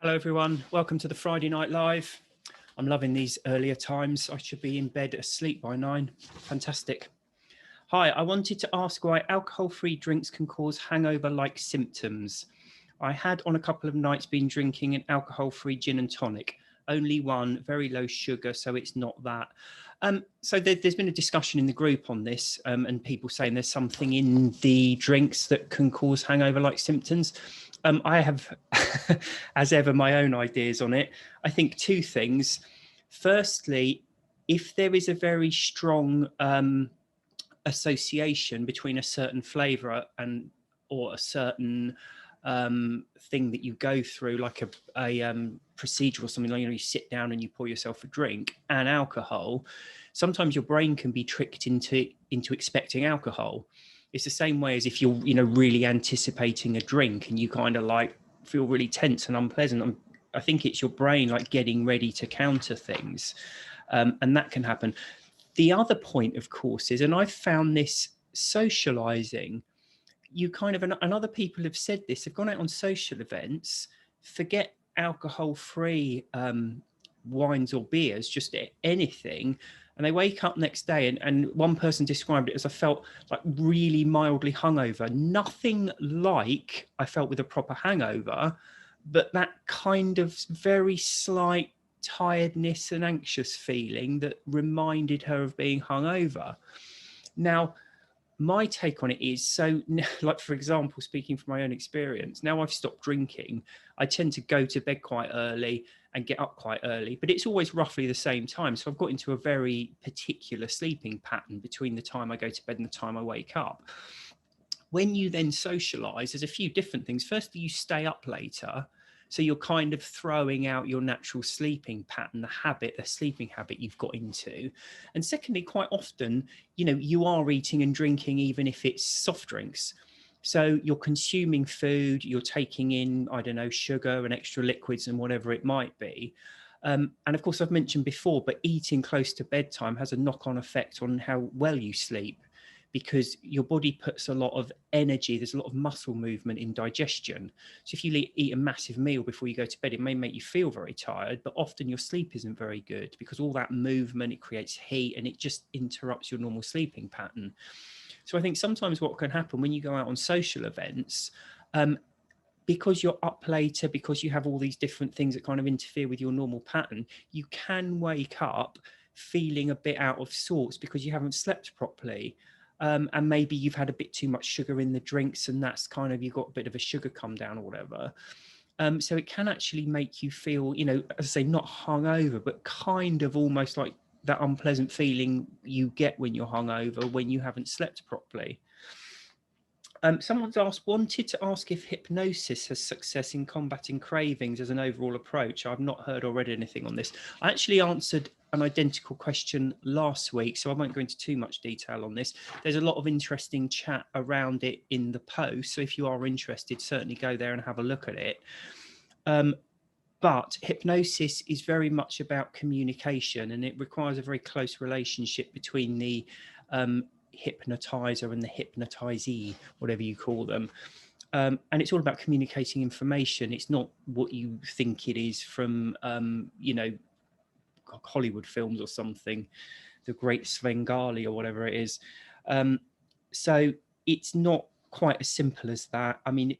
Hello everyone, welcome to the Friday Night Live. I'm loving these earlier times. I should be in bed asleep by 9. Fantastic. Hi, I wanted to ask why alcohol-free drinks can cause hangover-like symptoms. I had on a couple of nights been drinking an alcohol-free gin and tonic, only one, very low sugar, so it's not that. So there's been a discussion in the group on this, and people saying there's something in the drinks that can cause hangover-like symptoms. I have, as ever, my own ideas on it. I think two things. Firstly, if there is a very strong association between a certain flavour and or a certain thing that you go through, like a procedure or something, like, you sit down and you pour yourself a drink, and alcohol, sometimes your brain can be tricked into expecting alcohol. It's the same way as if you're really anticipating a drink and you kind of like feel really tense and unpleasant. I think it's your brain like getting ready to counter things, and that can happen. The other point, of course, is, and I've found this socializing, you kind of, and other people have said this, have gone out on social events, forget alcohol-free wines or beers, just anything, and they wake up next day, and one person described it as, I felt like really mildly hungover, nothing like I felt with a proper hangover, but that kind of very slight tiredness and anxious feeling that reminded her of being hungover. Now, my take on it is, so like, for example, speaking from my own experience, now I've stopped drinking, I tend to go to bed quite early and get up quite early, but it's always roughly the same time. So I've got into a very particular sleeping pattern between the time I go to bed and the time I wake up. When you then socialize, there's a few different things. Firstly, you stay up later. So you're kind of throwing out your natural sleeping pattern, the sleeping habit you've got into. And secondly, quite often, you are eating and drinking, even if it's soft drinks. So you're consuming food, you're taking in, I don't know, sugar and extra liquids and whatever it might be. And of course, I've mentioned before, but eating close to bedtime has a knock-on effect on how well you sleep, because your body puts a lot of energy, there's a lot of muscle movement in digestion. So if you eat a massive meal before you go to bed, it may make you feel very tired, but often your sleep isn't very good because all that movement, it creates heat and it just interrupts your normal sleeping pattern. So I think sometimes what can happen when you go out on social events, because you're up later, because you have all these different things that kind of interfere with your normal pattern, you can wake up feeling a bit out of sorts because you haven't slept properly. And maybe you've had a bit too much sugar in the drinks, and that's kind of, you've got a bit of a sugar come down or whatever. So it can actually make you feel, as I say, not hungover, but kind of almost like that unpleasant feeling you get when you're hungover, when you haven't slept properly. Someone's wanted to ask if hypnosis has success in combating cravings as an overall approach. I've not heard or read anything on this. I actually answered an identical question last week, so I won't go into too much detail on this. There's a lot of interesting chat around it in the post, so if you are interested, certainly go there and have a look at it. But hypnosis is very much about communication, and it requires a very close relationship between the hypnotizer and the hypnotizee, whatever you call them. And it's all about communicating information. It's not what you think it is from, Hollywood films or something, the Great Svengali or whatever it is. So it's not quite as simple as that. I mean,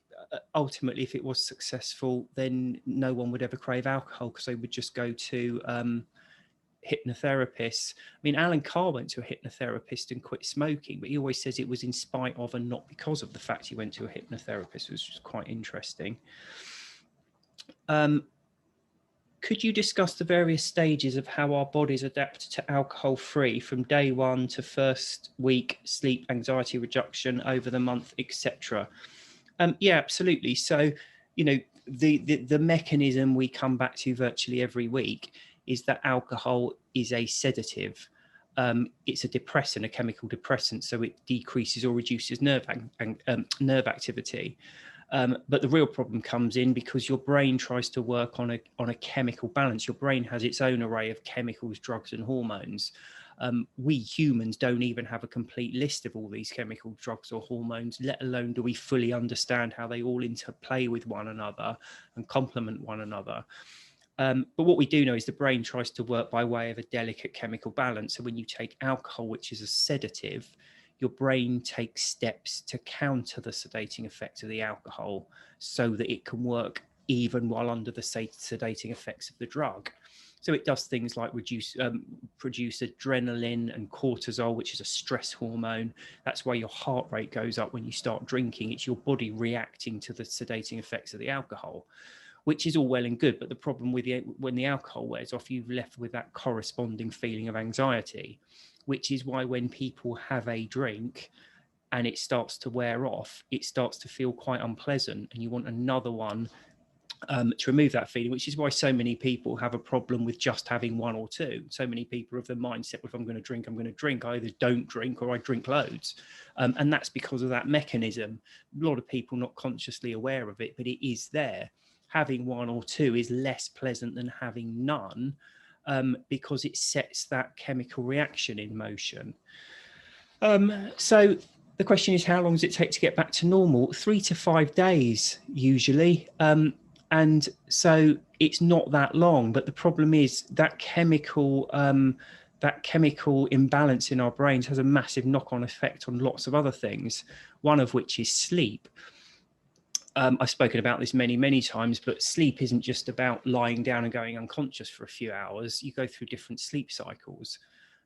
ultimately, if it was successful, then no one would ever crave alcohol because they would just go to hypnotherapists. I mean, Alan Carr went to a hypnotherapist and quit smoking, but he always says it was in spite of and not because of the fact he went to a hypnotherapist, which was quite interesting. Could you discuss the various stages of how our bodies adapt to alcohol-free from day one to first week, sleep, anxiety reduction, over the month, etc.? Yeah, absolutely. So, the mechanism we come back to virtually every week is that alcohol is a sedative. It's a depressant, a chemical depressant, so it decreases or reduces nerve activity. But the real problem comes in because your brain tries to work on a chemical balance. Your brain has its own array of chemicals, drugs, and hormones. We humans don't even have a complete list of all these chemical drugs or hormones, let alone do we fully understand how they all interplay with one another and complement one another. But what we do know is the brain tries to work by way of a delicate chemical balance. So when you take alcohol, which is a sedative, your brain takes steps to counter the sedating effects of the alcohol so that it can work even while under the sedating effects of the drug. So it does things like produce adrenaline and cortisol, which is a stress hormone. That's why your heart rate goes up when you start drinking. It's your body reacting to the sedating effects of the alcohol, which is all well and good. But the problem with when the alcohol wears off, you've left with that corresponding feeling of anxiety, which is why when people have a drink and it starts to wear off, it starts to feel quite unpleasant and you want another one to remove that feeling, which is why so many people have a problem with just having one or two. So many people have the mindset, well, if I'm going to drink, I'm going to drink. I either don't drink or I drink loads. And that's because of that mechanism. A lot of people not consciously aware of it, but it is there. Having one or two is less pleasant than having none, because it sets that chemical reaction in motion. So the question is, how long does it take to get back to normal? 3 to 5 days usually. And so it's not that long, but the problem is that chemical imbalance in our brains has a massive knock-on effect on lots of other things, one of which is sleep. I've spoken about this many times, but sleep isn't just about lying down and going unconscious for a few hours. You go through different sleep cycles.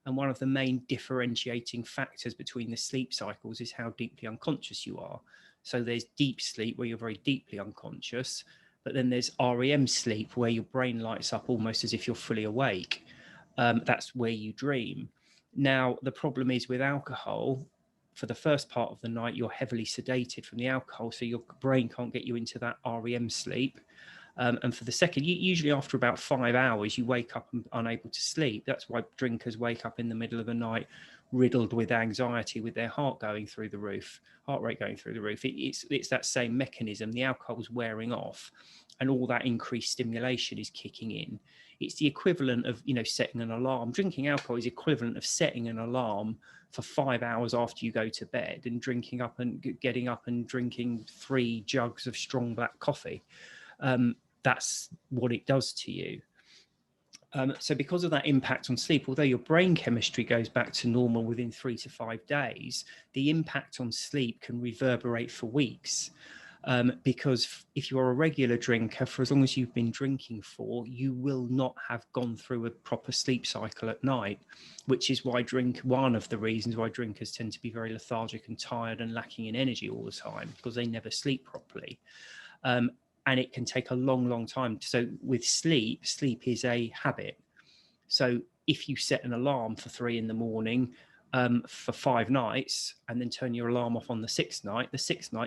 And one of the main differentiating factors between the sleep cycles is how deeply unconscious you are. So there's deep sleep where you're very deeply unconscious, but then there's REM sleep where your brain lights up almost as if you're fully awake. That's where you dream. Now, the problem is with alcohol, for the first part of the night, you're heavily sedated from the alcohol, so your brain can't get you into that REM sleep. And for the second, usually after about 5 hours, you wake up unable to sleep. That's why drinkers wake up in the middle of the night riddled with anxiety, with their heart going through the roof, heart rate going through the roof. It's that same mechanism. The alcohol's wearing off and all that increased stimulation is kicking in. It's the equivalent of, setting an alarm. Drinking alcohol is equivalent of setting an alarm for 5 hours after you go to bed and getting up and drinking 3 jugs of strong black coffee. That's what it does to you. So because of that impact on sleep, although your brain chemistry goes back to normal within 3 to 5 days, the impact on sleep can reverberate for weeks. Because if you are a regular drinker, for as long as you've been drinking for, you will not have gone through a proper sleep cycle at night, which is why one of the reasons why drinkers tend to be very lethargic and tired and lacking in energy all the time, because they never sleep properly. And it can take a long time. So with sleep is a habit. So if you set an alarm for 3 a.m, for 5 nights and then turn your alarm off on the 6th night,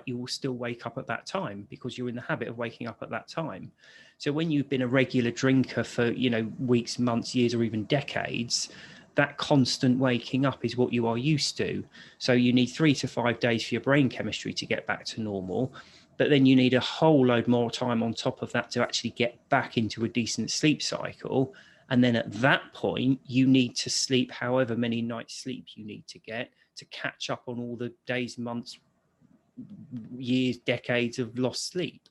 you will still wake up at that time because you're in the habit of waking up at that time. So when you've been a regular drinker for, weeks, months, years, or even decades, that constant waking up is what you are used to. So you need 3 to 5 days for your brain chemistry to get back to normal. But then you need a whole load more time on top of that to actually get back into a decent sleep cycle. And then at that point, you need to sleep however many nights sleep you need to get to catch up on all the days, months, years, decades of lost sleep.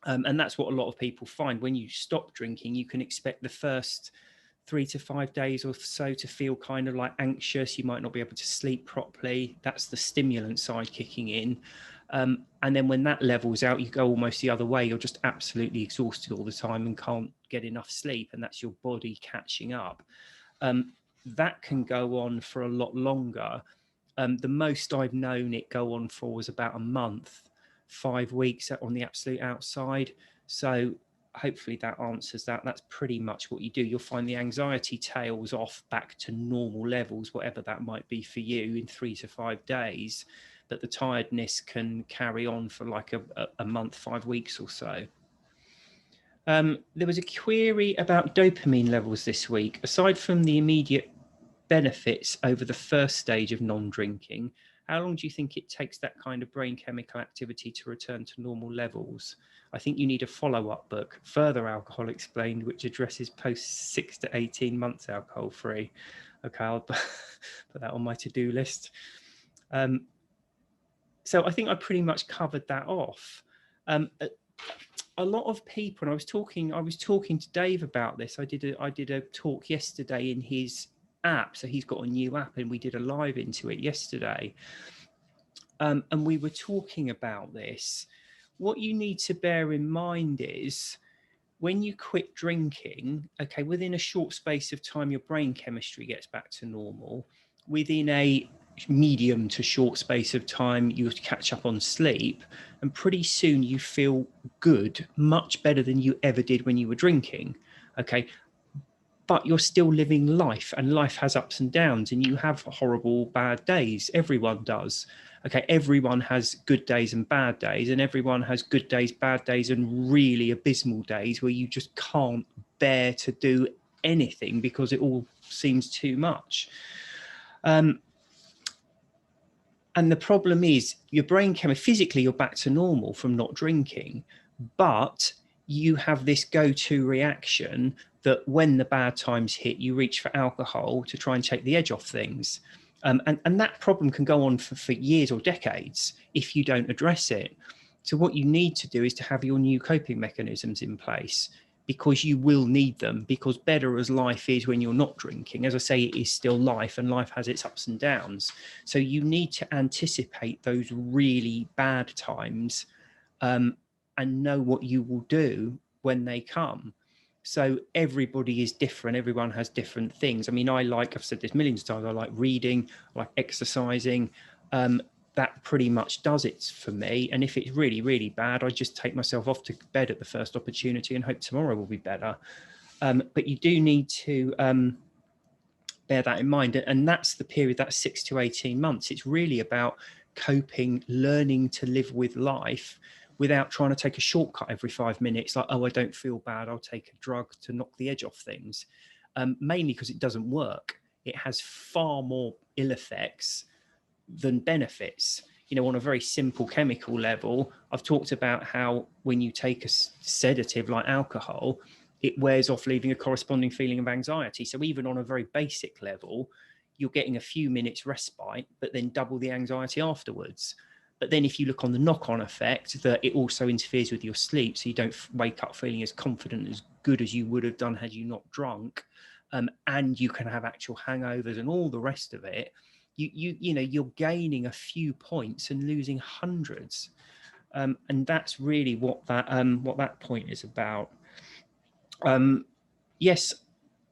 And that's what a lot of people find. When you stop drinking, you can expect the first 3 to 5 days or so to feel kind of like anxious. You might not be able to sleep properly. That's the stimulant side kicking in. And then when that levels out, you go almost the other way. You're just absolutely exhausted all the time and can't get enough sleep. And that's your body catching up. That can go on for a lot longer. The most I've known it go on for was about a month, 5 weeks on the absolute outside. So hopefully that answers that. That's pretty much what you do. You'll find the anxiety tails off back to normal levels, whatever that might be for you, in 3 to 5 days. But the tiredness can carry on for like a month, 5 weeks or so. There was a query about dopamine levels this week. Aside from the immediate benefits over the first stage of non-drinking, how long do you think it takes that kind of brain chemical activity to return to normal levels? I think you need a follow-up book, Further Alcohol Explained, which addresses post 6 to 18 months alcohol free. Okay, I'll put that on my to-do list. So I think I pretty much covered that off. A lot of people, and I was talking to Dave about this. I did a talk yesterday in his app. So he's got a new app, and we did a live into it yesterday. And we were talking about this. What you need to bear in mind is when you quit drinking, okay, within a short space of time, your brain chemistry gets back to normal. Within a medium to short space of time, you catch up on sleep, and pretty soon you feel good, much better than you ever did when you were drinking. Okay. But you're still living life, and life has ups and downs, and you have horrible, bad days. Everyone does. Okay, everyone has good days and bad days, and everyone has good days, bad days, and really abysmal days where you just can't bear to do anything because it all seems too much. And the problem is your brain physically you're back to normal from not drinking, but you have this go-to reaction that when the bad times hit, you reach for alcohol to try and take the edge off things. And that problem can go on for years or decades if you don't address it. So what you need to do is to have your new coping mechanisms in place, because you will need them, because better as life is when you're not drinking, as I say, it is still life, and life has its ups and downs. So you need to anticipate those really bad times, and know what you will do when they come. So everybody is different. Everyone has different things. I mean, I've said this millions of times, I like reading, I like exercising. That pretty much does it for me. And if it's really, really bad, I just take myself off to bed at the first opportunity and hope tomorrow will be better. But you do need to bear that in mind. And that's the period, that's 6 to 18 months. It's really about coping, learning to live with life without trying to take a shortcut every 5 minutes, like, oh, I don't feel bad, I'll take a drug to knock the edge off things. Mainly because it doesn't work. It has far more ill effects than benefits. You know, on a very simple chemical level, I've talked about how when you take a sedative like alcohol, it wears off, leaving a corresponding feeling of anxiety. So even on a very basic level, you're getting a few minutes respite, but then double the anxiety afterwards. But then if you look on the knock-on effect, that it also interferes with your sleep, so you don't wake up feeling as confident, as good as you would have done had you not drunk, and you can have actual hangovers and all the rest of it. You know, you're gaining a few points and losing hundreds, and that's really what that point is about. Yes,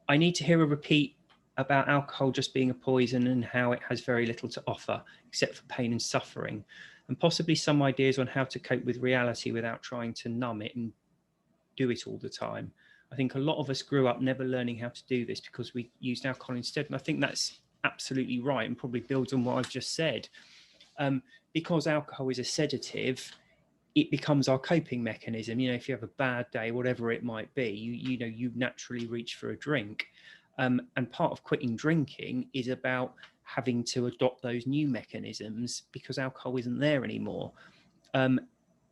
I need to hear a repeat about alcohol just being a poison and how it has very little to offer except for pain and suffering, and possibly some ideas on how to cope with reality without trying to numb it and do it all the time. I think a lot of us grew up never learning how to do this because we used alcohol instead. And I think that's absolutely right, and probably builds on what I've just said. Because alcohol is a sedative, it becomes our coping mechanism. You know, if you have a bad day, whatever it might be, you naturally reach for a drink. And part of quitting drinking is about having to adopt those new mechanisms because alcohol isn't there anymore. And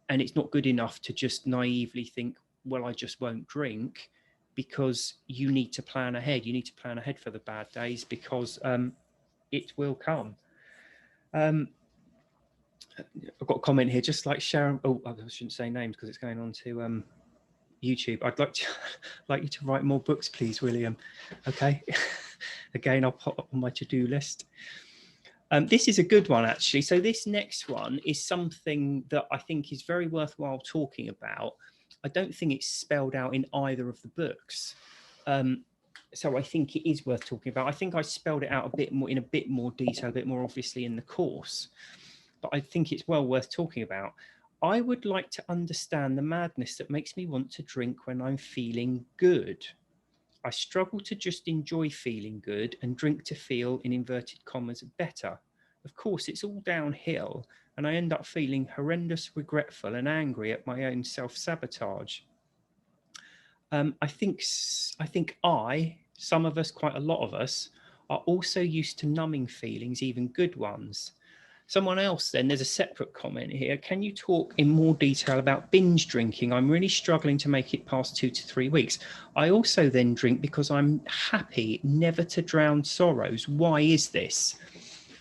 it's not good enough to just naively think, well, I just won't drink, because you need to plan ahead. You need to plan ahead for the bad days, because it will come. I've got a comment here, just like Sharon. Oh, I shouldn't say names because it's going on to YouTube. I'd like you to write more books, please, William. Okay. Again, I'll put up on my to-do list. This is a good one, actually. So this next one is something that I think is very worthwhile talking about. I don't think it's spelled out in either of the books. So I think it is worth talking about. I think I spelled it out a bit more, in a bit more detail, a bit more obviously in the course, but I think it's well worth talking about. I would like to understand the madness that makes me want to drink when I'm feeling good. I struggle to just enjoy feeling good and drink to feel, in inverted commas, better. Of course, it's all downhill, and I end up feeling horrendous, regretful, and angry at my own self-sabotage. I think some of us, quite a lot of us, are also used to numbing feelings, even good ones. Someone else then, there's a separate comment here. Can you talk in more detail about binge drinking? I'm really struggling to make it past 2 to 3 weeks. I also then drink because I'm happy never to drown sorrows. Why is this?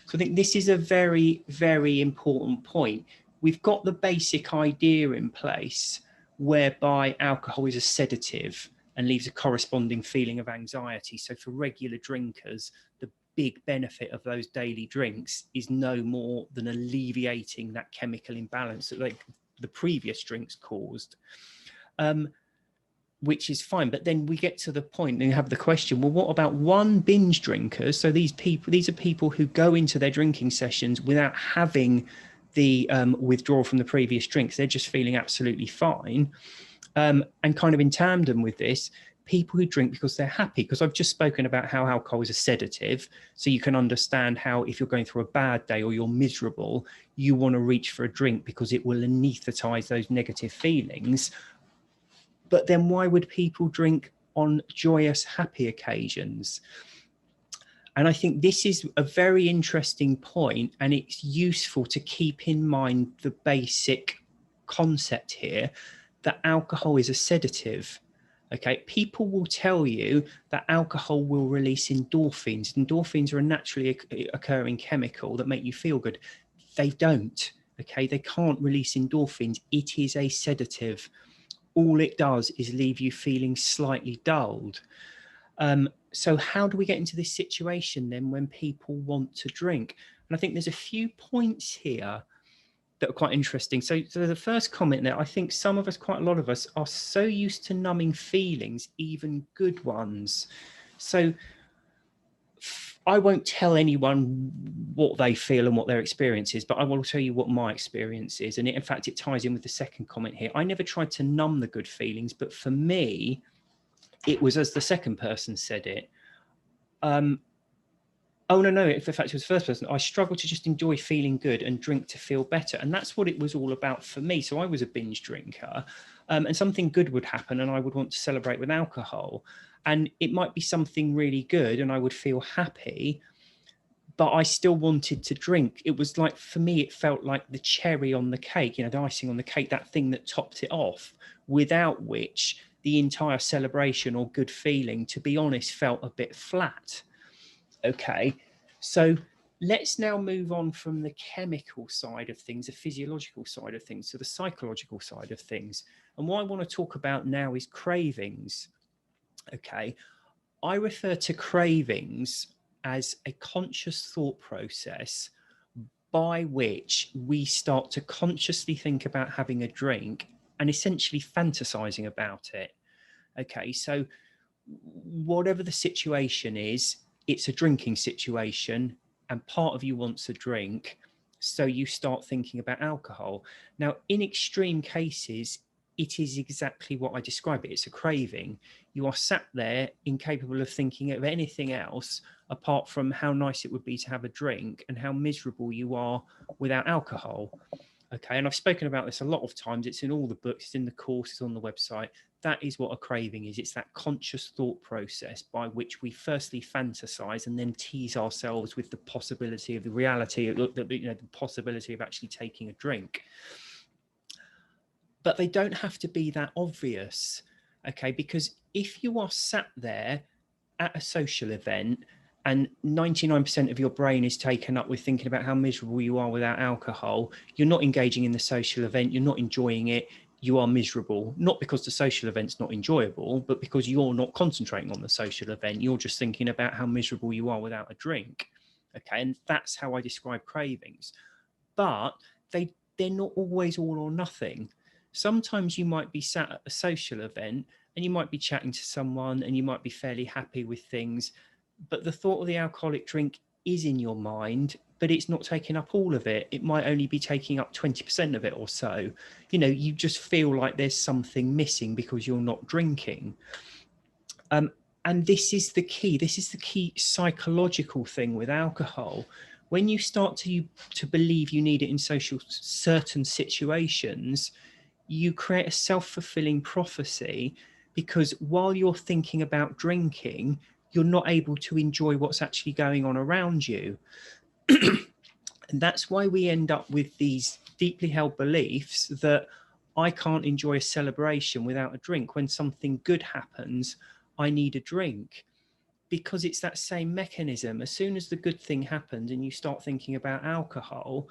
So I think this is a very, very important point. We've got the basic idea in place whereby alcohol is a sedative and leaves a corresponding feeling of anxiety. So for regular drinkers, the big benefit of those daily drinks is no more than alleviating that chemical imbalance that the previous drinks caused, which is fine. But then we get to the point and you have the question, well, what about one binge drinkers? So these are people who go into their drinking sessions without having the withdrawal from the previous drinks. They're just feeling absolutely fine. And kind of in tandem with this, people who drink because they're happy, because I've just spoken about how alcohol is a sedative. So you can understand how if you're going through a bad day or you're miserable, you want to reach for a drink because it will anesthetize those negative feelings. But then why would people drink on joyous, happy occasions? And I think this is a very interesting point, and it's useful to keep in mind the basic concept here that alcohol is a sedative. Okay, people will tell you that alcohol will release endorphins. Endorphins are a naturally occurring chemical that make you feel good. They don't. Okay, they can't release endorphins. It is a sedative. All it does is leave you feeling slightly dulled. So how do we get into this situation then when people want to drink? And I think there's a few points here that are quite interesting. So the first comment there, I think some of us, quite a lot of us, are so used to numbing feelings, even good ones. So I won't tell anyone what they feel and what their experience is, but I will tell you what my experience is. And in fact, it ties in with the second comment here. I never tried to numb the good feelings, but for me, it was as the second person said it. Oh, no, in fact, it was the first person. I struggled to just enjoy feeling good and drink to feel better. And that's what it was all about for me. So I was a binge drinker, and something good would happen and I would want to celebrate with alcohol. And it might be something really good and I would feel happy, but I still wanted to drink. It was like, for me, it felt like the cherry on the cake, the icing on the cake, that thing that topped it off, without which the entire celebration or good feeling, to be honest, felt a bit flat. Okay, so let's now move on from the chemical side of things, the physiological side of things, to the psychological side of things. And what I want to talk about now is cravings. Okay, I refer to cravings as a conscious thought process by which we start to consciously think about having a drink and essentially fantasizing about it. Okay, so whatever the situation is, it's a drinking situation and part of you wants a drink, so you start thinking about alcohol. Now, in extreme cases, it is exactly what I describe it. It's a craving. You are sat there incapable of thinking of anything else apart from how nice it would be to have a drink and how miserable you are without alcohol. Okay, and I've spoken about this a lot of times. It's in all the books, it's in the courses on the website. That is what a craving is. It's that conscious thought process by which we firstly fantasize and then tease ourselves with the possibility of the reality, the possibility of actually taking a drink. But they don't have to be that obvious, okay? Because if you are sat there at a social event and 99% of your brain is taken up with thinking about how miserable you are without alcohol, you're not engaging in the social event, you're not enjoying it, you are miserable, not because the social event's not enjoyable, but because you're not concentrating on the social event. You're just thinking about how miserable you are without a drink. Okay, and that's how I describe cravings. But they're not always all or nothing. Sometimes you might be sat at a social event and you might be chatting to someone and you might be fairly happy with things, but the thought of the alcoholic drink is in your mind, but it's not taking up all of it. It might only be taking up 20% of it or so. You just feel like there's something missing because you're not drinking. And this is the key. This is the key psychological thing with alcohol. When you start to believe you need it in certain situations, you create a self-fulfilling prophecy, because while you're thinking about drinking, you're not able to enjoy what's actually going on around you. And that's why we end up with these deeply held beliefs that I can't enjoy a celebration without a drink. When something good happens, I need a drink, because it's that same mechanism. As soon as the good thing happens and you start thinking about alcohol,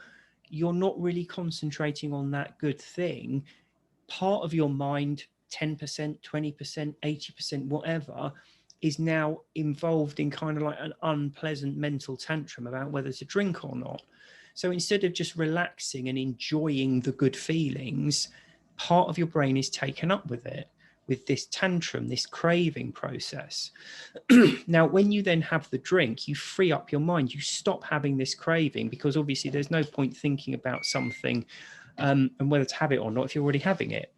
you're not really concentrating on that good thing. Part of your mind, 10%, 20%, 80%, whatever, is now involved in kind of like an unpleasant mental tantrum about whether to drink or not. So instead of just relaxing and enjoying the good feelings, part of your brain is taken up with it, with this tantrum, this craving process. Now, when you then have the drink, you free up your mind. You stop having this craving, because obviously there's no point thinking about something and whether to have it or not if you're already having it.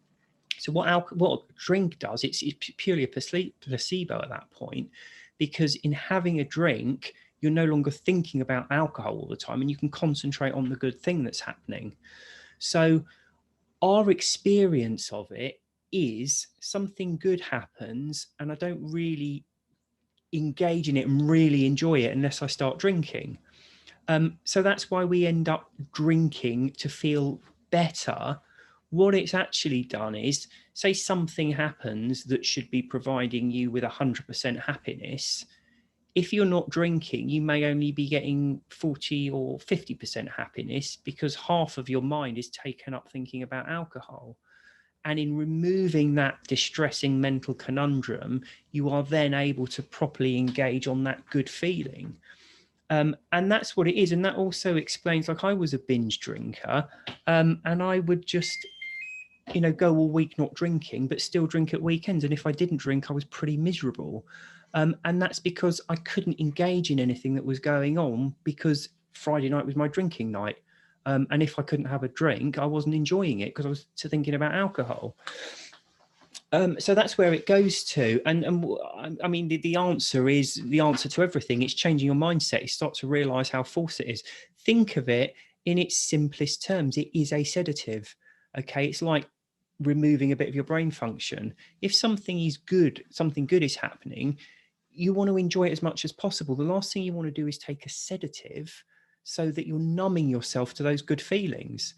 So what drink does, it's purely a placebo at that point, because in having a drink, you're no longer thinking about alcohol all the time, and you can concentrate on the good thing that's happening. So our experience of it is something good happens, and I don't really engage in it and really enjoy it unless I start drinking. So that's why we end up drinking to feel better. What it's actually done is, say something happens that should be providing you with 100% happiness. If you're not drinking, you may only be getting 40 or 50% happiness, because half of your mind is taken up thinking about alcohol. And in removing that distressing mental conundrum, you are then able to properly engage on that good feeling. And that's what it is. And that also explains, like, I was a binge drinker, and I would just, go all week not drinking, but still drink at weekends. And if I didn't drink, I was pretty miserable. And that's because I couldn't engage in anything that was going on, because Friday night was my drinking night. And if I couldn't have a drink, I wasn't enjoying it because I was thinking about alcohol. So that's where it goes to. And I mean, the answer is the answer to everything. It's changing your mindset. You start to realize how false it is. Think of it in its simplest terms. It is a sedative. Okay. It's like removing a bit of your brain function. If something is good, something good is happening, you want to enjoy it as much as possible. The last thing you want to do is take a sedative so that you're numbing yourself to those good feelings,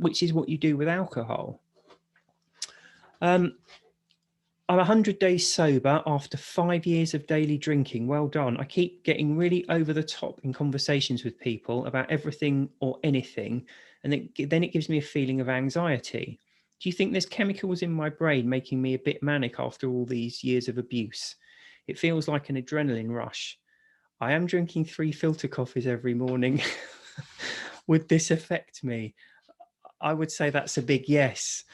which is what you do with alcohol. I'm 100 days sober after 5 years of daily drinking. Well done. I keep getting really over the top in conversations with people about everything or anything, and then it gives me a feeling of anxiety. Do you think there's chemicals in my brain making me a bit manic after all these years of abuse? It feels like an adrenaline rush. I am drinking 3 filter coffees every morning. Would this affect me? I would say that's a big yes.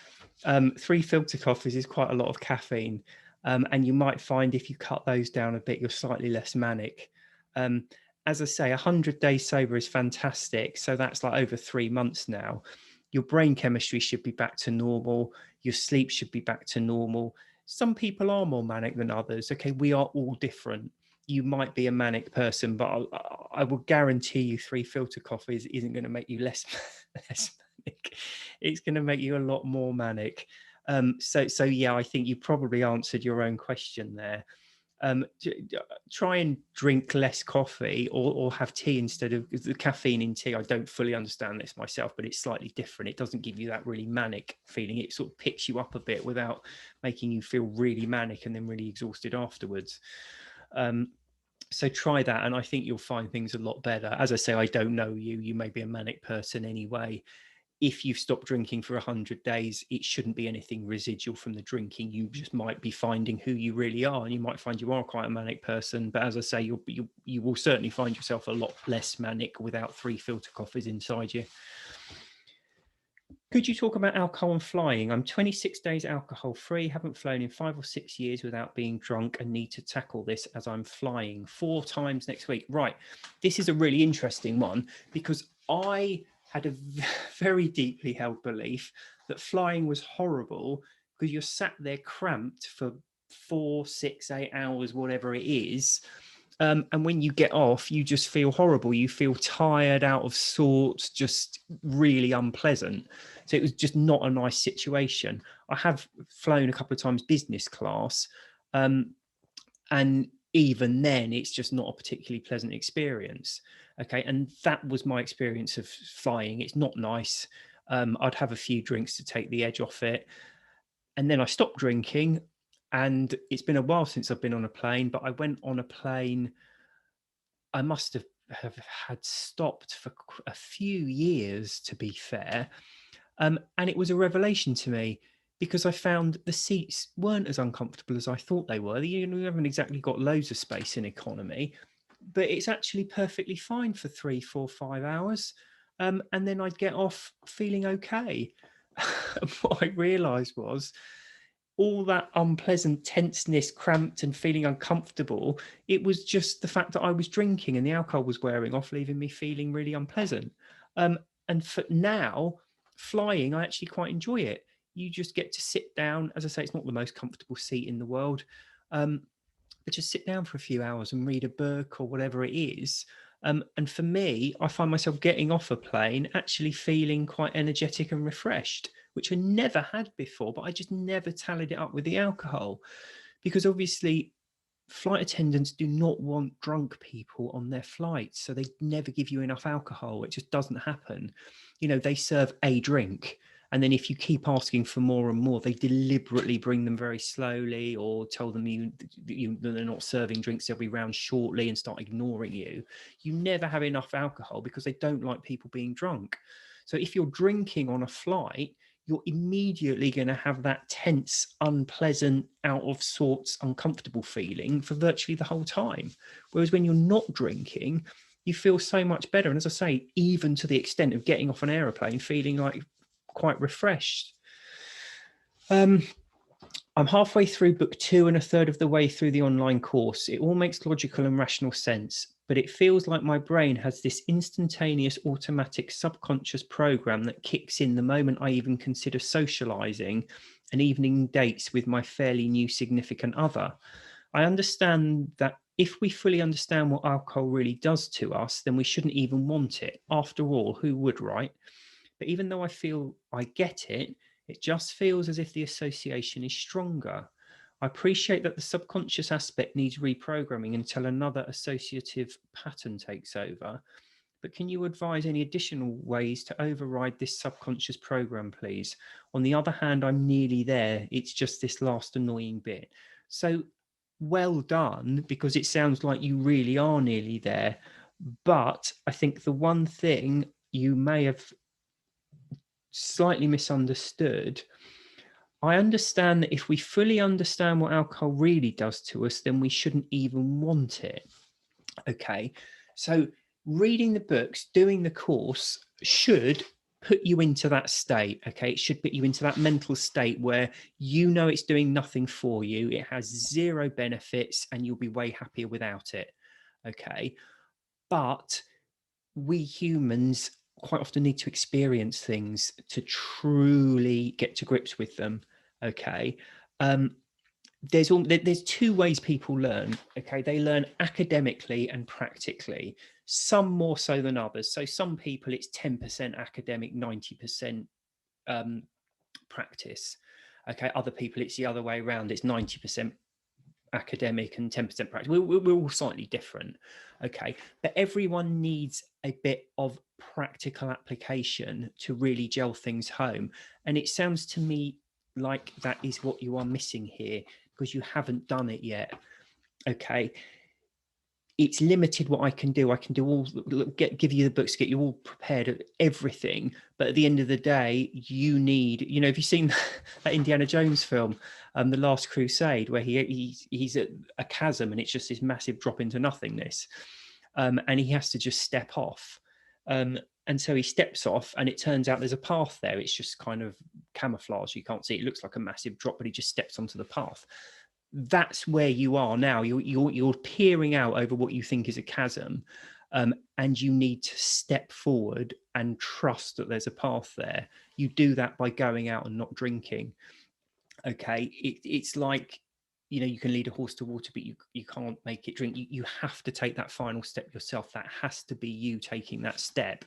3 filter coffees is quite a lot of caffeine. And you might find if you cut those down a bit, you're slightly less manic. As I say, 100 days sober is fantastic. So that's like over 3 months now. Your brain chemistry should be back to normal. Your sleep should be back to normal. Some people are more manic than others. Okay, we are all different. You might be a manic person, but I will guarantee you 3 filter coffees isn't going to make you less manic. It's going to make you a lot more manic. So yeah, I think you probably answered your own question there. Try and drink less coffee, or have tea instead of the caffeine in tea. I don't fully understand this myself, but it's slightly different. It doesn't give you that really manic feeling. It sort of picks you up a bit without making you feel really manic and then really exhausted afterwards. So try that, and I think you'll find things a lot better. As I say, I don't know you. You may be a manic person anyway. If you've stopped drinking for 100 days, it shouldn't be anything residual from the drinking. You just might be finding who you really are, and you might find you are quite a manic person. But as I say, you will certainly find yourself a lot less manic without 3 filter coffees inside you. Could you talk about alcohol and flying? I'm 26 days alcohol free, haven't flown in 5 or 6 years without being drunk, and need to tackle this as I'm flying 4 times next week. Right. This is a really interesting one, because I had a very deeply held belief that flying was horrible, because you're sat there cramped for 4, 6, 8 hours, whatever it is. And when you get off, you just feel horrible. You feel tired, out of sorts, just really unpleasant. So it was just not a nice situation. I have flown a couple of times business class, and even then it's just not a particularly pleasant experience. Okay, and that was my experience of flying. It's not nice. I'd have a few drinks to take the edge off it, and then I stopped drinking. And it's been a while since I've been on a plane, but I went on a plane. I must have had stopped for a few years, to be fair. And it was a revelation to me, because I found the seats weren't as uncomfortable as I thought they were. You haven't exactly got loads of space in economy, but it's actually perfectly fine for 3, 4, 5 hours. And then I'd get off feeling okay. What I realized was all that unpleasant tenseness, cramped and feeling uncomfortable, it was just the fact that I was drinking and the alcohol was wearing off, leaving me feeling really unpleasant. And for now, flying, I actually quite enjoy it. You just get to sit down. As I say, it's not the most comfortable seat in the world, but just sit down for a few hours and read a book or whatever it is. And for me, I find myself getting off a plane actually feeling quite energetic and refreshed, which I never had before, but I just never tallied it up with the alcohol, because obviously flight attendants do not want drunk people on their flights, so they never give you enough alcohol. It just doesn't happen. They serve a drink, and then if you keep asking for more and more, they deliberately bring them very slowly, or tell them they're not serving drinks every round shortly and start ignoring you. You never have enough alcohol because they don't like people being drunk. So if you're drinking on a flight, you're immediately going to have that tense, unpleasant, out of sorts, uncomfortable feeling for virtually the whole time. Whereas when you're not drinking, you feel so much better. And as I say, even to the extent of getting off an aeroplane feeling like quite refreshed. I'm halfway through book 2 and a third of the way through the online course. It all makes logical and rational sense, but it feels like my brain has this instantaneous automatic subconscious program that kicks in the moment I even consider socializing and evening dates with my fairly new significant other. I understand that if we fully understand what alcohol really does to us, then we shouldn't even want it. After all, who would, right? But even though I feel I get it, it just feels as if the association is stronger. I appreciate that the subconscious aspect needs reprogramming until another associative pattern takes over. But can you advise any additional ways to override this subconscious program, please? On the other hand, I'm nearly there. It's just this last annoying bit. So well done, because it sounds like you really are nearly there. But I think the one thing you may have slightly misunderstood. I understand that if we fully understand what alcohol really does to us, then we shouldn't even want it. Okay. So reading the books, doing the course should put you into that state. Okay. It should put you into that mental state where it's doing nothing for you. It has zero benefits and you'll be way happier without it. Okay. But we humans quite often need to experience things to truly get to grips with them. Okay. There's two ways people learn. Okay. They learn academically and practically, some more so than others. So some people it's 10% academic, 90% practice. Okay. Other people it's the other way around. It's 90% academic and 10% practice. We're all slightly different. Okay. But everyone needs a bit of practical application to really gel things home. And it sounds to me like that is what you are missing here, because you haven't done it yet. Okay. It's limited what I can do. I can do give you the books, get you all prepared at everything. But at the end of the day, you need, have you seen that Indiana Jones film, The Last Crusade, where he's at a chasm and it's just this massive drop into nothingness. And he has to just step off. And so he steps off and it turns out there's a path there. It's just kind of camouflage. You can't see it. It looks like a massive drop, but he just steps onto the path. That's where you are now. You're peering out over what you think is a chasm, and you need to step forward and trust that there's a path there. You do that by going out and not drinking. Okay, it's like, you can lead a horse to water, but you can't make it drink. You have to take that final step yourself. That has to be you taking that step.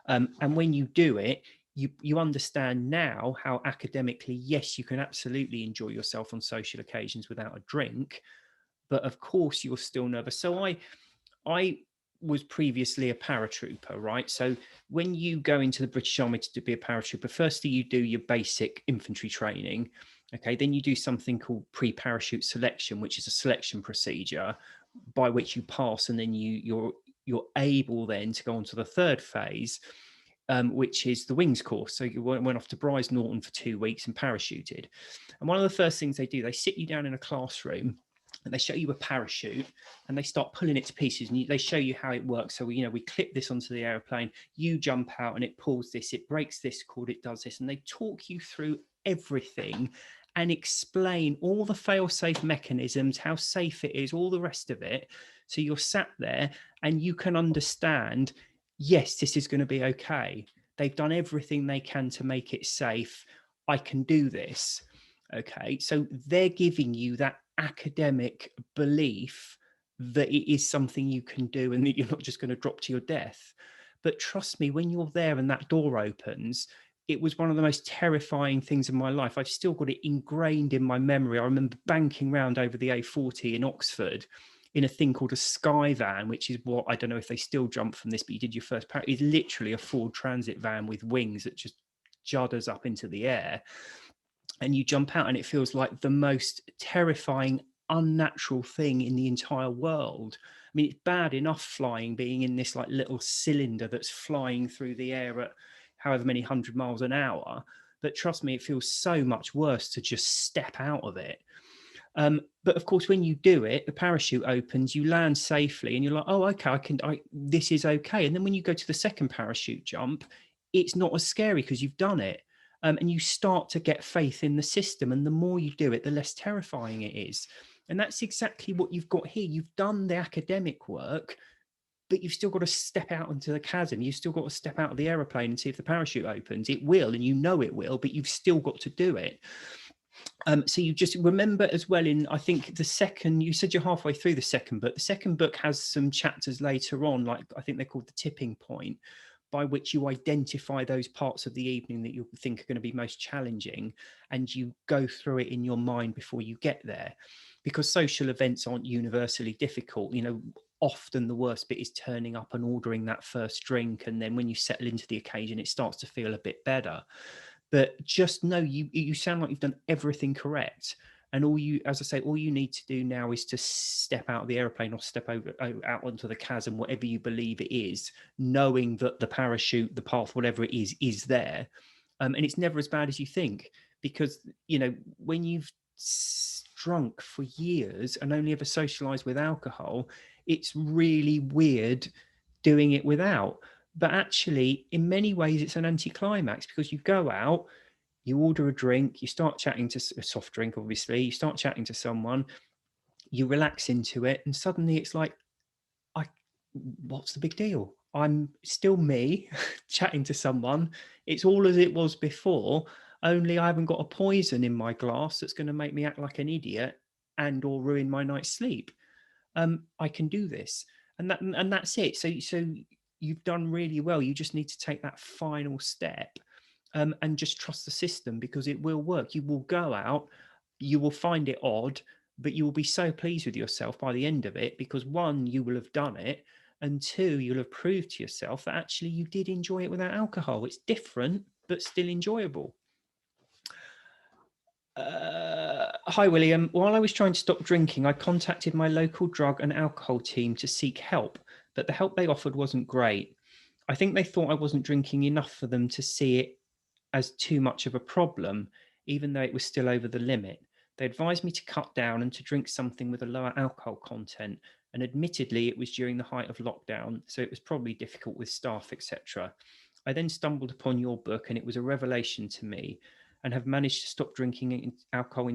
And when you do it, you understand now how academically, yes, you can absolutely enjoy yourself on social occasions without a drink, but of course you're still nervous. So I was previously a paratrooper, right? So when you go into the British Army to be a paratrooper, firstly you do your basic infantry training. Okay, then you do something called pre-parachute selection, which is a selection procedure by which you pass, and then you're able then to go on to the third phase, which is the wings course. So you went off to Bryce Norton for 2 weeks and parachuted. And one of the first things they do, they sit you down in a classroom and they show you a parachute and they start pulling it to pieces, and they show you how it works. So we clip this onto the airplane, you jump out and it pulls this, it breaks this cord, it does this, and they talk you through everything and explain all the fail-safe mechanisms, how safe it is, all the rest of it. So you're sat there and you can understand, yes, this is going to be okay. They've done everything they can to make it safe. I can do this. Okay, so they're giving you that academic belief that it is something you can do and that you're not just going to drop to your death. But trust me, when you're there and that door opens, it was one of the most terrifying things in my life. I've still got it ingrained in my memory. I remember banking round over the A40 in Oxford in a thing called a sky van, which is what, I don't know if they still jump from this, but you did your first part. It's literally a Ford Transit van with wings that just judders up into the air. And you jump out and it feels like the most terrifying, unnatural thing in the entire world. I mean, it's bad enough flying, being in this like little cylinder that's flying through the air at however many 100 miles an hour. But trust me, it feels so much worse to just step out of it. But of course, when you do it, the parachute opens, you land safely, and you're like, "Oh, okay, this is okay." And then when you go to the second parachute jump, it's not as scary because you've done it, and you start to get faith in the system. And the more you do it, the less terrifying it is. And that's exactly what you've got here. You've done the academic work, but you've still got to step out into the chasm. You've still got to step out of the aeroplane and see if the parachute opens. It will, and you know it will, but you've still got to do it. So you just remember as well in, I think the second, you said you're halfway through the second book. The second book has some chapters later on, like I think they're called the tipping point, by which you identify those parts of the evening that you think are going to be most challenging, and you go through it in your mind before you get there. Because social events aren't universally difficult. Often the worst bit is turning up and ordering that first drink, and then when you settle into the occasion, it starts to feel a bit better. But just know you sound like you've done everything correct. And as I say, all you need to do now is to step out of the airplane or step out onto the chasm, whatever you believe it is, knowing that the parachute, the path, whatever it is there. And it's never as bad as you think, because, when you've drunk for years and only ever socialized with alcohol, it's really weird doing it without. But actually, in many ways, it's an anticlimax, because you go out, you order a drink, you start chatting to a soft drink, obviously, you start chatting to someone, you relax into it, and suddenly it's like, what's the big deal? I'm still me chatting to someone. It's all as it was before, only I haven't got a poison in my glass that's going to make me act like an idiot and or ruin my night's sleep. I can do this, and that's it. So you've done really well. You just need to take that final step, and just trust the system, because it will work. You will go out, you will find it odd, but you will be so pleased with yourself by the end of it, because one, you will have done it, and two, you'll have proved to yourself that actually you did enjoy it without alcohol. It's different, but still enjoyable. Hi, William. While I was trying to stop drinking, I contacted my local drug and alcohol team to seek help, but the help they offered wasn't great. I think they thought I wasn't drinking enough for them to see it as too much of a problem, even though it was still over the limit. They advised me to cut down and to drink something with a lower alcohol content. And admittedly, it was during the height of lockdown, so it was probably difficult with staff, etc. I then stumbled upon your book, and it was a revelation to me, and have managed to stop drinking alcohol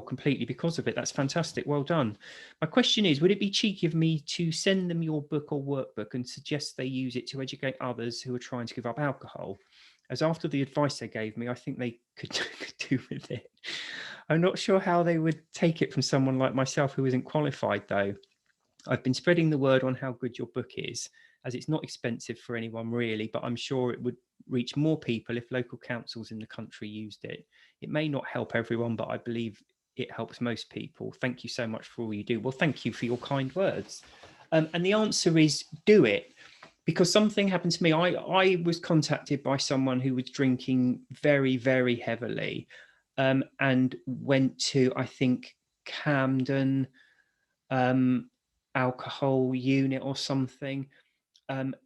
completely because of it. That's fantastic. Well done. My question is, would it be cheeky of me to send them your book or workbook and suggest they use it to educate others who are trying to give up alcohol? As after the advice they gave me, I think they could do with it. I'm not sure how they would take it from someone like myself who isn't qualified, though. I've been spreading the word on how good your book is, as it's not expensive for anyone really, but I'm sure it would reach more people if local councils in the country used it. It may not help everyone, but I believe it helps most people. Thank you so much for all you do. Well, thank you for your kind words. And the answer is do it. Because something happened to me. I was contacted by someone who was drinking very, very heavily, and went to, I think, Camden alcohol unit or something. And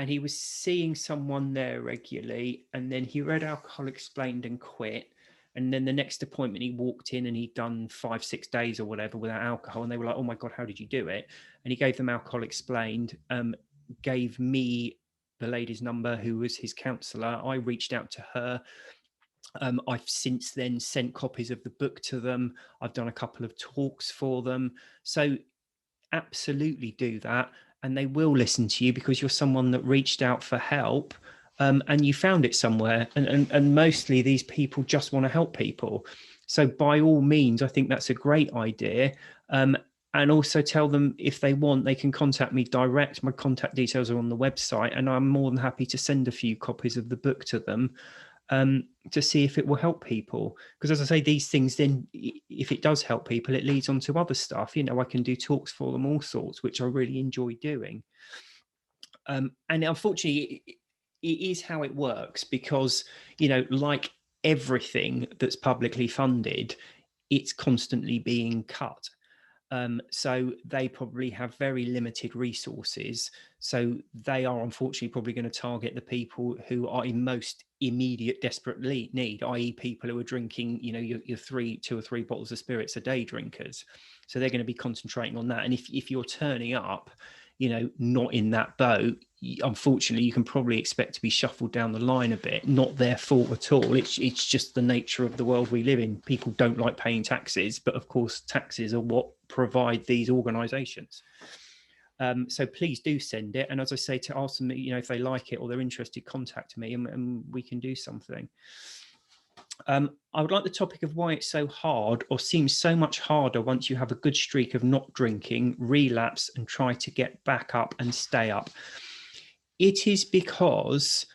he was seeing someone there regularly, and then he read Alcohol Explained and quit. And then the next appointment, he walked in and he'd done 5-6 days or whatever without alcohol. And they were like, oh my God, how did you do it? And he gave them Alcohol Explained, gave me the lady's number who was his counsellor. I reached out to her. I've since then sent copies of the book to them. I've done a couple of talks for them. So absolutely do that. And they will listen to you because you're someone that reached out for help, and you found it somewhere. And mostly these people just want to help people. So by all means, I think that's a great idea. And also tell them if they want, they can contact me direct. My contact details are on the website, and I'm more than happy to send a few copies of the book to them, to see if it will help people. Because as I say, these things, then if it does help people, it leads on to other stuff. You know, I can do talks for them, all sorts, which I really enjoy doing. And unfortunately, it is how it works, because, you know, like everything that's publicly funded, it's constantly being cut. So they probably have very limited resources. So they are unfortunately probably going to target the people who are in most immediate desperate need, i.e. people who are drinking, you know, your 2 or 3 bottles of spirits a day drinkers. So they're going to be concentrating on that. And if you're turning up, you know, not in that boat, unfortunately, you can probably expect to be shuffled down the line a bit. Not their fault at all. It's just the nature of the world we live in. People don't like paying taxes, but of course, taxes are what provide these organisations. So please do send it. And as I say, to ask them, you know, if they like it or they're interested, contact me and we can do something. I would like the topic of why it's so hard, or seems so much harder, once you have a good streak of not drinking, relapse and try to get back up and stay up. It is because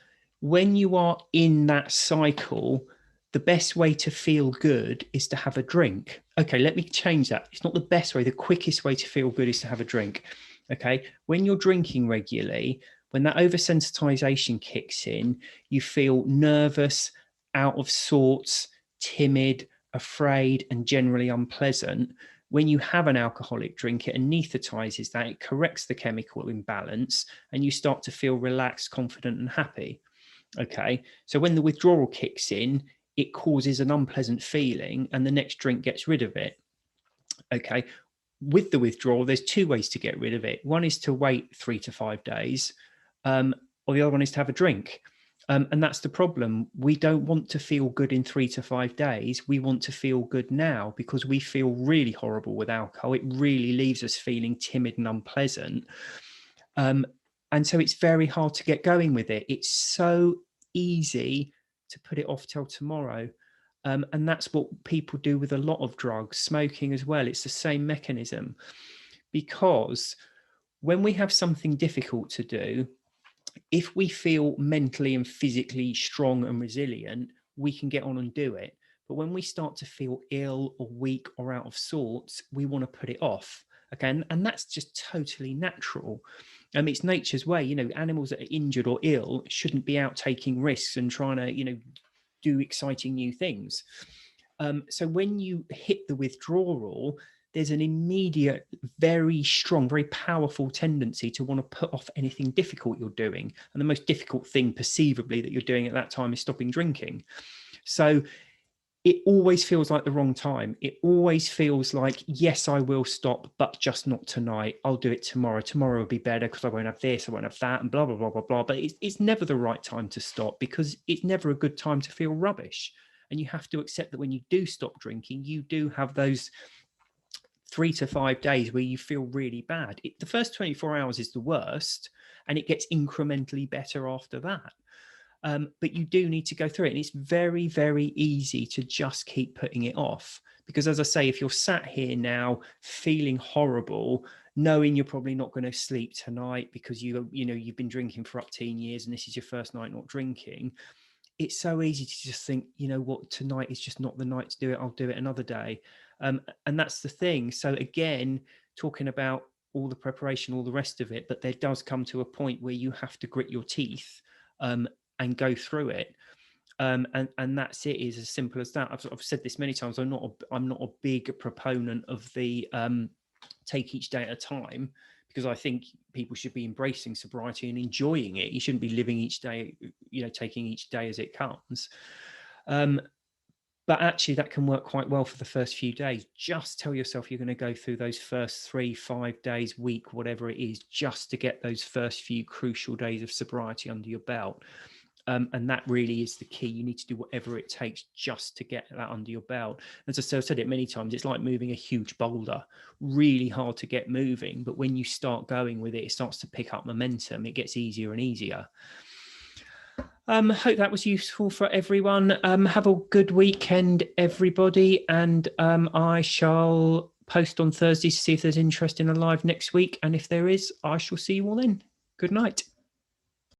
when you are in that cycle, the best way to feel good is to have a drink. Okay, let me change that. It's not the best way. The quickest way to feel good is to have a drink. Okay, when you're drinking regularly, when that oversensitization kicks in, you feel nervous, out of sorts, timid, afraid, and generally unpleasant. When you have an alcoholic drink, it anesthetizes that, it corrects the chemical imbalance, and you start to feel relaxed, confident, and happy. Okay, so when the withdrawal kicks in, it causes an unpleasant feeling, and the next drink gets rid of it. Okay, with the withdrawal, there's 2 ways to get rid of it. One is to wait 3 to 5 days, or the other one is to have a drink. And that's the problem. We don't want to feel good in 3 to 5 days. We want to feel good now, because we feel really horrible with alcohol. It really leaves us feeling timid and unpleasant. And so it's very hard to get going with it. It's so easy to put it off till tomorrow. And that's what people do with a lot of drugs, smoking as well. It's the same mechanism, because when we have something difficult to do, if we feel mentally and physically strong and resilient, we can get on and do it. But when we start to feel ill or weak or out of sorts, we want to put it off. Okay, and that's just totally natural. It's nature's way. You know, animals that are injured or ill shouldn't be out taking risks and trying to, you know, do exciting new things. So when you hit the withdrawal, there's an immediate, very strong, very powerful tendency to want to put off anything difficult you're doing. And the most difficult thing perceivably that you're doing at that time is stopping drinking. So it always feels like the wrong time. It always feels like, yes, I will stop, but just not tonight. I'll do it tomorrow. Tomorrow will be better because I won't have this, I won't have that, and blah, blah, blah, blah, blah. But it's never the right time to stop, because it's never a good time to feel rubbish. And you have to accept that when you do stop drinking, you do have those 3 to 5 days where you feel really bad. The first 24 hours is the worst, and it gets incrementally better after that. But you do need to go through it. And it's very, very easy to just keep putting it off. Because as I say, if you're sat here now feeling horrible, knowing you're probably not going to sleep tonight because you've been drinking for up to 10 years and this is your first night not drinking, it's so easy to just think, you know what, tonight is just not the night to do it. I'll do it another day. And that's the thing. So again, talking about all the preparation, all the rest of it, but there does come to a point where you have to grit your teeth and go through it. And that's it. Is as simple as that. I've said this many times. I'm not a big proponent of the take each day at a time, because I think people should be embracing sobriety and enjoying it. You shouldn't be living each day, taking each day as it comes. But actually that can work quite well for the first few days. Just tell yourself you're going to go through those first 3, 5 days, week, whatever it is, just to get those first few crucial days of sobriety under your belt. And that really is the key. You need to do whatever it takes just to get that under your belt. As I've said it many times, it's like moving a huge boulder, really hard to get moving. But when you start going with it, it starts to pick up momentum. It gets easier and easier. Hope that was useful for everyone. Have a good weekend, everybody. And I shall post on Thursday to see if there's interest in a live next week. And if there is, I shall see you all then. Good night.